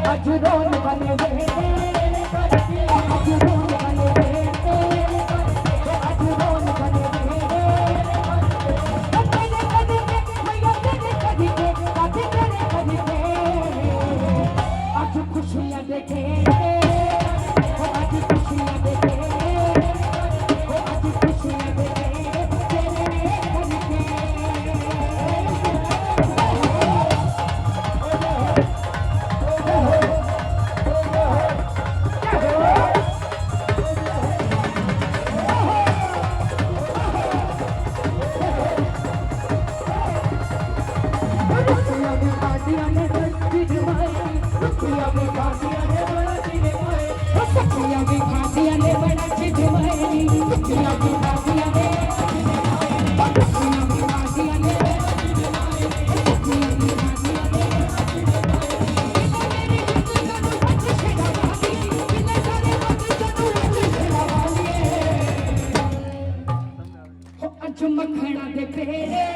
आज रोन बने बेटे आज रोन बने बेटे आज रोन बने बेटे तेरे कदी मैया तेरे कदी के काटे तेरे कदी के आज खुशियां देखे आज खुशियां देखे आज खुशियां देखे मखना दे फेरे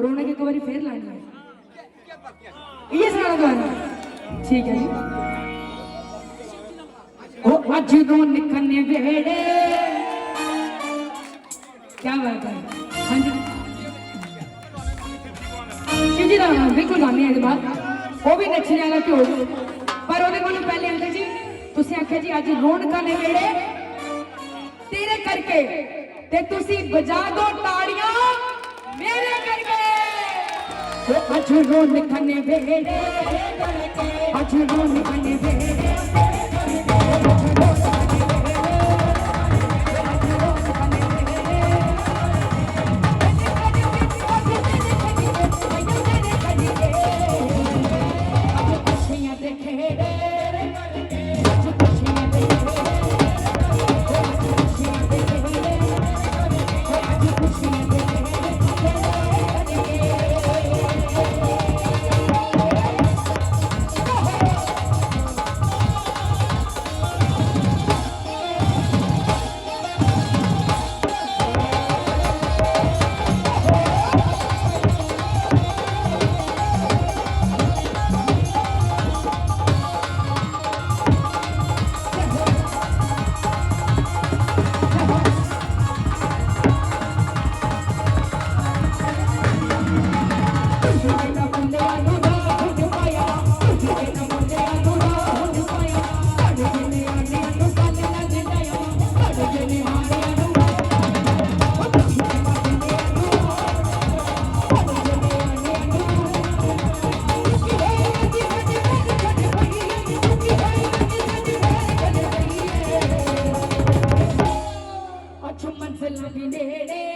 रोने की कवारी फेर लानी है ये सारा गाना ठीक है ओ आज रोन निकलने वेड़े क्या बात है हाँ जी जी ना बिल्कुल गाने हैं बात वो भी नचने वाला क्यों पर ਉਹਦੇ ਕੋਲੋਂ पहले अंकल जी ਤੁਸੀਂ ਆਖਿਆ जी आज ਰੌਣਕਾਂ ਨੇ ਵੇੜੇ तेरे करके ते तुसी बजा दो ताड़ियां मेरे करके तो आज रौनक ने वेड़े आज रौनक ने वेड़े ਸੁਖੀ ਨੇੜੇ